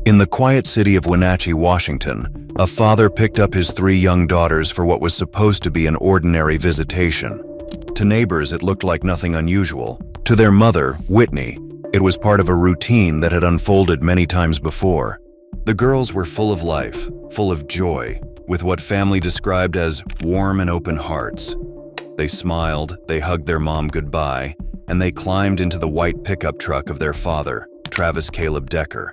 In the quiet city of Wenatchee, Washington, a father picked up his 3 young daughters for what was supposed to be an ordinary visitation. To neighbors, it looked like nothing unusual. To their mother, Whitney, it was part of a routine that had unfolded many times before. The girls were full of life, full of joy, with what family described as warm and open hearts. They smiled, they hugged their mom goodbye, and they climbed into the white pickup truck of their father, Travis Caleb Decker.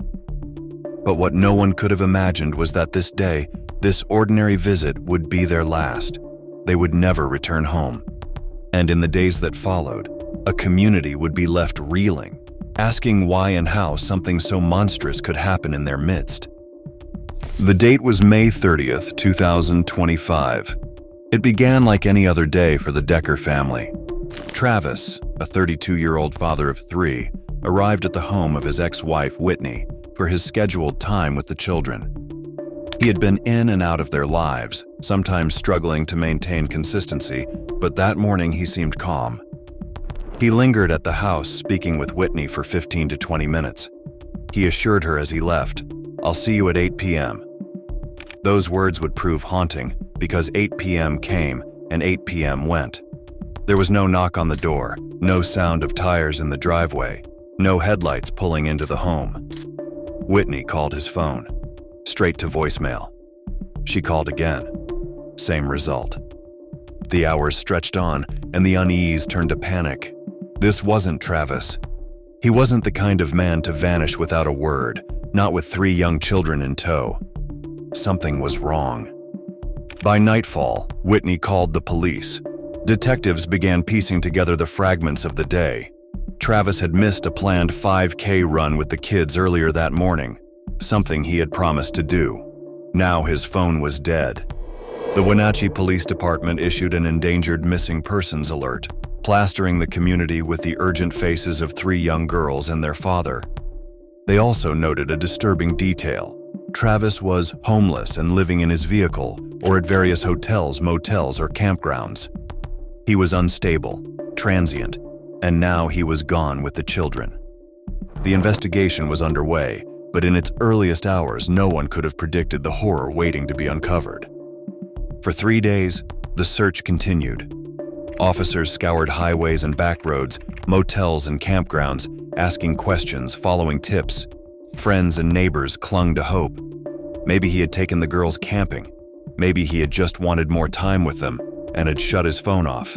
But what no one could have imagined was that this day, this ordinary visit would be their last. They would never return home. And in the days that followed, a community would be left reeling, asking why and how something so monstrous could happen in their midst. The date was May 30th, 2025. It began like any other day for the Decker family. Travis, a 32-year-old father of 3, arrived at the home of his ex-wife, Whitney, for his scheduled time with the children. He had been in and out of their lives, sometimes struggling to maintain consistency, but that morning he seemed calm. He lingered at the house, speaking with Whitney for 15 to 20 minutes. He assured her as he left, "I'll see you at 8 p.m. Those words would prove haunting, because 8 p.m. came and 8 p.m. went. There was no knock on the door, no sound of tires in the driveway, no headlights pulling into the home. Whitney called his phone, straight to voicemail. She called again. Same result. The hours stretched on, and the unease turned to panic. This wasn't Travis. He wasn't the kind of man to vanish without a word, not with 3 young children in tow. Something was wrong. By nightfall, Whitney called the police. Detectives began piecing together the fragments of the day. Travis had missed a planned 5K run with the kids earlier that morning, something he had promised to do. Now his phone was dead. The Wenatchee Police Department issued an endangered missing persons alert, plastering the community with the urgent faces of 3 young girls and their father. They also noted a disturbing detail. Travis was homeless and living in his vehicle or at various hotels, motels, or campgrounds. He was unstable, transient, and now he was gone with the children. The investigation was underway, but in its earliest hours, no one could have predicted the horror waiting to be uncovered. For 3 days, the search continued. Officers scoured highways and back roads, motels and campgrounds, asking questions, following tips. Friends and neighbors clung to hope. Maybe he had taken the girls camping. Maybe he had just wanted more time with them and had shut his phone off.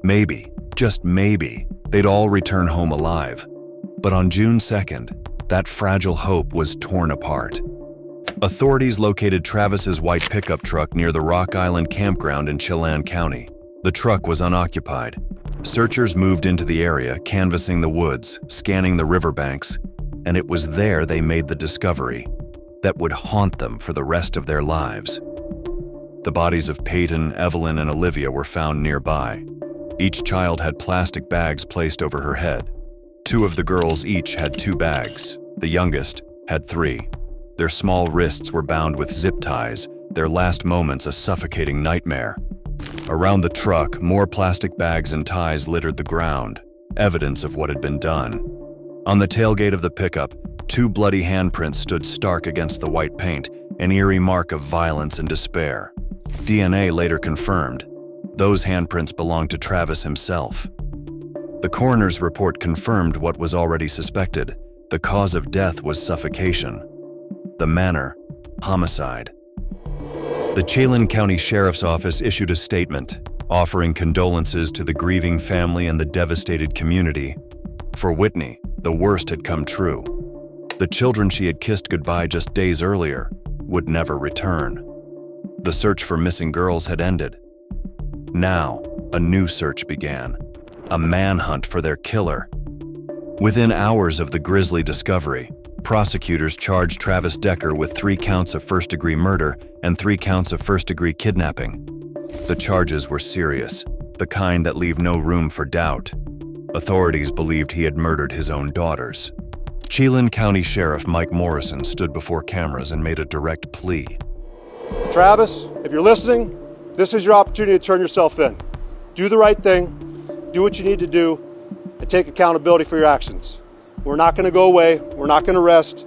Maybe, just maybe, they'd all return home alive. But on June 2nd, that fragile hope was torn apart. Authorities located Travis's white pickup truck near the Rock Island campground in Chelan County. The truck was unoccupied. Searchers moved into the area, canvassing the woods, scanning the riverbanks, and it was there they made the discovery that would haunt them for the rest of their lives. The bodies of Peyton, Evelyn, and Olivia were found nearby. Each child had plastic bags placed over her head. 2 of the girls each had 2 bags. The youngest had 3. Their small wrists were bound with zip ties, their last moments a suffocating nightmare. Around the truck, more plastic bags and ties littered the ground, evidence of what had been done. On the tailgate of the pickup, 2 bloody handprints stood stark against the white paint, an eerie mark of violence and despair. DNA later confirmed. Those handprints belonged to Travis himself. The coroner's report confirmed what was already suspected. The cause of death was suffocation. The manner, homicide. The Chelan County Sheriff's Office issued a statement, offering condolences to the grieving family and the devastated community. For Whitney, the worst had come true. The children she had kissed goodbye just days earlier would never return. The search for missing girls had ended. Now, a new search began, a manhunt for their killer. Within hours of the grisly discovery, prosecutors charged Travis Decker with 3 counts of first-degree murder and 3 counts of first-degree kidnapping. The charges were serious, the kind that leave no room for doubt. Authorities believed he had murdered his own daughters. Chelan County Sheriff Mike Morrison stood before cameras and made a direct plea. Travis, if you're listening, this is your opportunity to turn yourself in. Do the right thing, do what you need to do, and take accountability for your actions. We're not going to go away, we're not going to rest.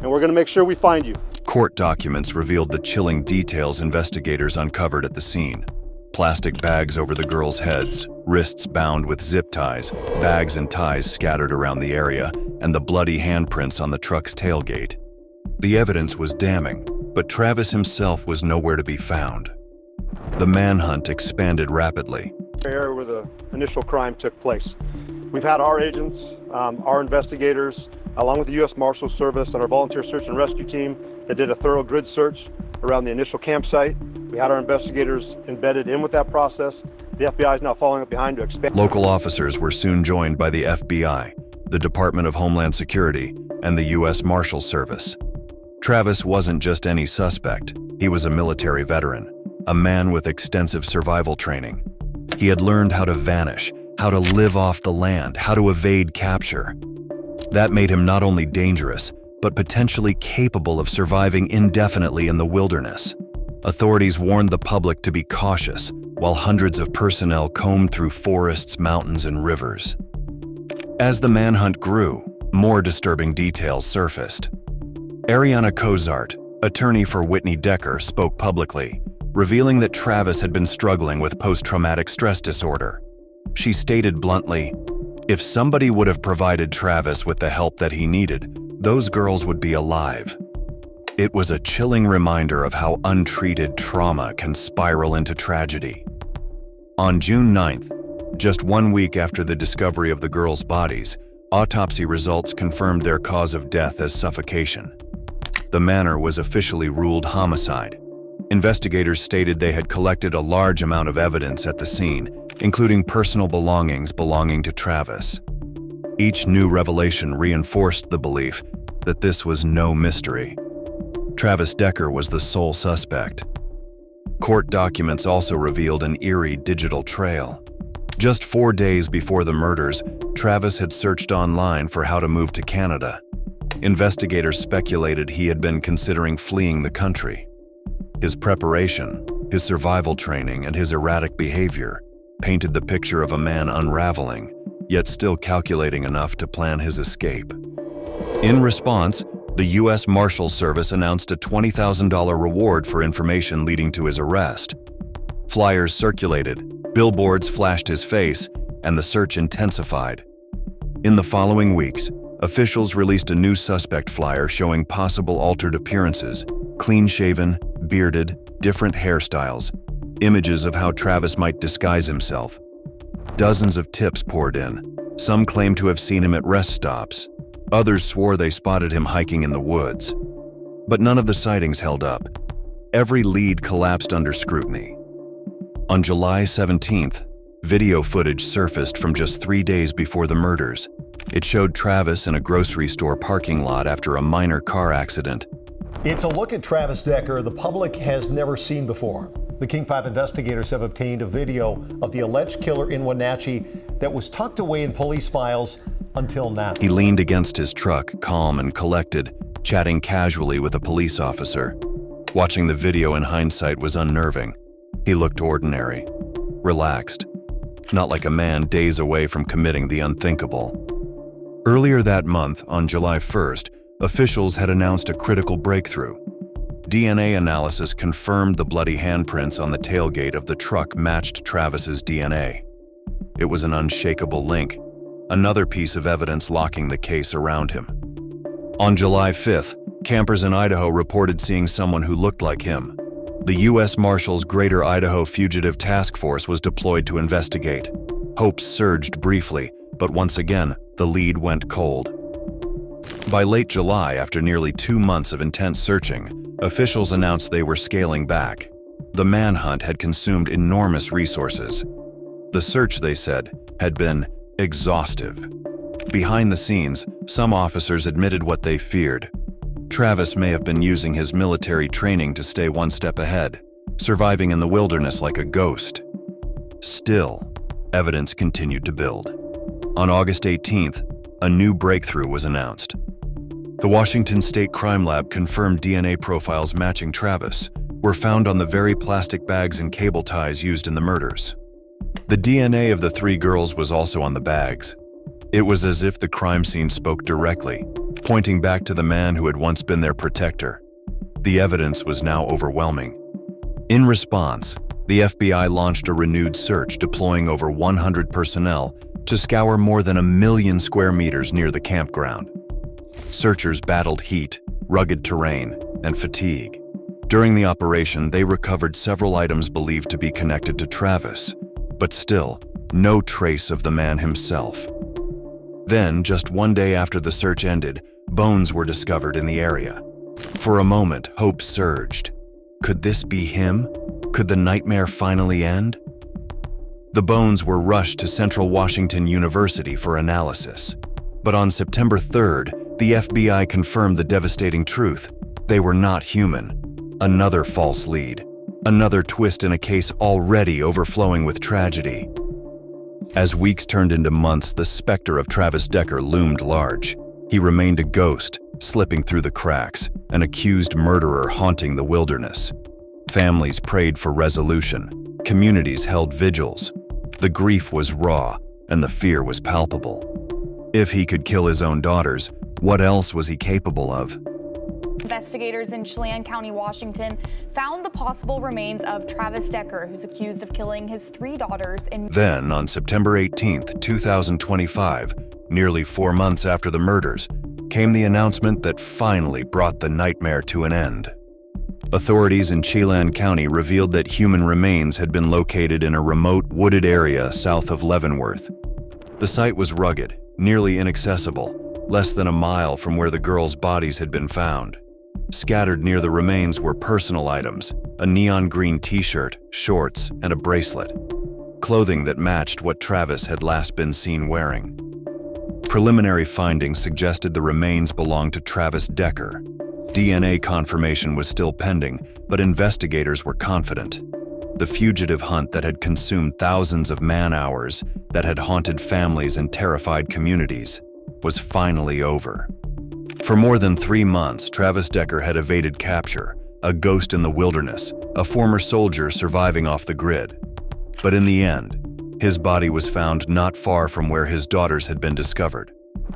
and we're going to make sure we find you. Court documents revealed the chilling details investigators uncovered at the scene. Plastic bags over the girls' heads, wrists bound with zip ties, bags and ties scattered around the area, and the bloody handprints on the truck's tailgate. The evidence was damning, but Travis himself was nowhere to be found. The manhunt expanded rapidly. The area where the initial crime took place. We've had our agents, our investigators, along with the U.S. Marshals Service and our volunteer search and rescue team that did a thorough grid search around the initial campsite. We had our investigators embedded in with that process. The FBI is now following up behind to expand. Local officers were soon joined by the FBI, the Department of Homeland Security, and the U.S. Marshals Service. Travis wasn't just any suspect. He was a military veteran, a man with extensive survival training. He had learned how to vanish, how to live off the land, how to evade capture. That made him not only dangerous, but potentially capable of surviving indefinitely in the wilderness. Authorities warned the public to be cautious, while hundreds of personnel combed through forests, mountains, and rivers. As the manhunt grew, more disturbing details surfaced. Ariana Cozart, attorney for Whitney Decker, spoke publicly, revealing that Travis had been struggling with post-traumatic stress disorder. She stated bluntly, "If somebody would have provided Travis with the help that he needed, those girls would be alive." It was a chilling reminder of how untreated trauma can spiral into tragedy. On June 9th, just 1 week after the discovery of the girls' bodies, autopsy results confirmed their cause of death as suffocation. The manner was officially ruled homicide. Investigators stated they had collected a large amount of evidence at the scene, including personal belongings belonging to Travis. Each new revelation reinforced the belief that this was no mystery. Travis Decker was the sole suspect. Court documents also revealed an eerie digital trail. Just 4 days before the murders, Travis had searched online for how to move to Canada. Investigators speculated he had been considering fleeing the country. His preparation, his survival training, and his erratic behavior painted the picture of a man unraveling, yet still calculating enough to plan his escape. In response, the U.S. Marshals Service announced a $20,000 reward for information leading to his arrest. Flyers circulated, billboards flashed his face, and the search intensified. In the following weeks, officials released a new suspect flyer showing possible altered appearances, clean-shaven, bearded, different hairstyles, images of how Travis might disguise himself. Dozens of tips poured in. Some claimed to have seen him at rest stops. Others swore they spotted him hiking in the woods. But none of the sightings held up. Every lead collapsed under scrutiny. On July 17th, video footage surfaced from just 3 days before the murders. It showed Travis in a grocery store parking lot after a minor car accident. It's a look at Travis Decker the public has never seen before. The King 5 investigators have obtained a video of the alleged killer in Wenatchee that was tucked away in police files until now. He leaned against his truck, calm and collected, chatting casually with a police officer. Watching the video in hindsight was unnerving. He looked ordinary, relaxed, not like a man days away from committing the unthinkable. Earlier that month, on July 1st, officials had announced a critical breakthrough. DNA analysis confirmed the bloody handprints on the tailgate of the truck matched Travis's DNA. It was an unshakable link, another piece of evidence locking the case around him. On July 5th, campers in Idaho reported seeing someone who looked like him. The U.S. Marshals Greater Idaho Fugitive Task Force was deployed to investigate. Hopes surged briefly, but once again, the lead went cold. By late July, after nearly 2 months of intense searching, officials announced they were scaling back. The manhunt had consumed enormous resources. The search, they said, had been exhaustive. Behind the scenes, some officers admitted what they feared. Travis may have been using his military training to stay one step ahead, surviving in the wilderness like a ghost. Still, evidence continued to build. On August 18th, a new breakthrough was announced. The Washington State Crime Lab confirmed DNA profiles matching Travis were found on the very plastic bags and cable ties used in the murders. The DNA of the 3 girls was also on the bags. It was as if the crime scene spoke directly, pointing back to the man who had once been their protector. The evidence was now overwhelming. In response, the FBI launched a renewed search, deploying over 100 personnel to scour more than 1 million square meters near the campground. Searchers battled heat, rugged terrain, and fatigue. During the operation, they recovered several items believed to be connected to Travis, but still, no trace of the man himself. Then, just one day after the search ended, bones were discovered in the area. For a moment, hope surged. Could this be him? Could the nightmare finally end? The bones were rushed to Central Washington University for analysis. But on September 3rd, the FBI confirmed the devastating truth. They were not human. Another false lead. Another twist in a case already overflowing with tragedy. As weeks turned into months, the specter of Travis Decker loomed large. He remained a ghost, slipping through the cracks, an accused murderer haunting the wilderness. Families prayed for resolution. Communities held vigils. The grief was raw, and the fear was palpable. If he could kill his own daughters, what else was he capable of? Investigators in Chelan County, Washington, found the possible remains of Travis Decker, who's accused of killing his 3 daughters in... Then, on September 18, 2025, nearly 4 months after the murders, came the announcement that finally brought the nightmare to an end. Authorities in Chelan County revealed that human remains had been located in a remote wooded area south of Leavenworth. The site was rugged, nearly inaccessible, less than a mile from where the girls' bodies had been found. Scattered near the remains were personal items, a neon green t-shirt, shorts, and a bracelet. Clothing that matched what Travis had last been seen wearing. Preliminary findings suggested the remains belonged to Travis Decker. DNA confirmation was still pending, but investigators were confident. The fugitive hunt that had consumed thousands of man-hours, that had haunted families and terrified communities, was finally over. For more than 3 months, Travis Decker had evaded capture, a ghost in the wilderness, a former soldier surviving off the grid. But in the end, his body was found not far from where his daughters had been discovered.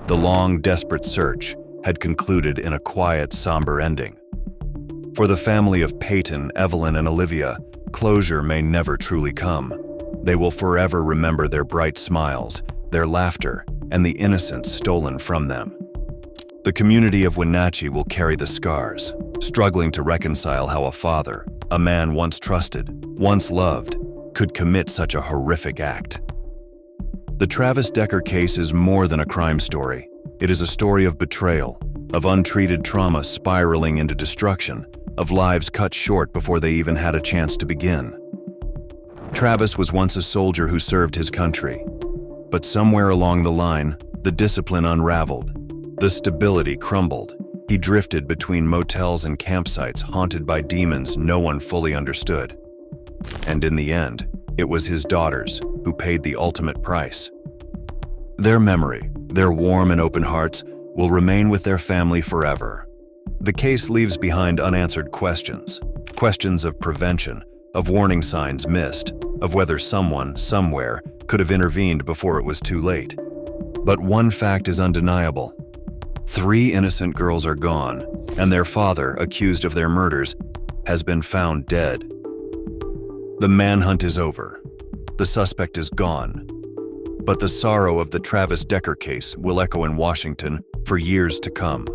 The long, desperate search had concluded in a quiet, somber ending. For the family of Peyton, Evelyn, and Olivia, closure may never truly come. They will forever remember their bright smiles, their laughter, and the innocence stolen from them. The community of Wenatchee will carry the scars, struggling to reconcile how a father, a man once trusted, once loved, could commit such a horrific act. The Travis Decker case is more than a crime story. It is a story of betrayal, of untreated trauma spiraling into destruction, of lives cut short before they even had a chance to begin. Travis was once a soldier who served his country. But somewhere along the line, the discipline unraveled. The stability crumbled. He drifted between motels and campsites haunted by demons no one fully understood. And in the end, it was his daughters who paid the ultimate price. Their memory, their warm and open hearts, will remain with their family forever. The case leaves behind unanswered questions. Questions of prevention, of warning signs missed, of whether someone, somewhere, could have intervened before it was too late. But one fact is undeniable. 3 innocent girls are gone, and their father, accused of their murders, has been found dead. The manhunt is over. The suspect is gone. But the sorrow of the Travis Decker case will echo in Washington for years to come.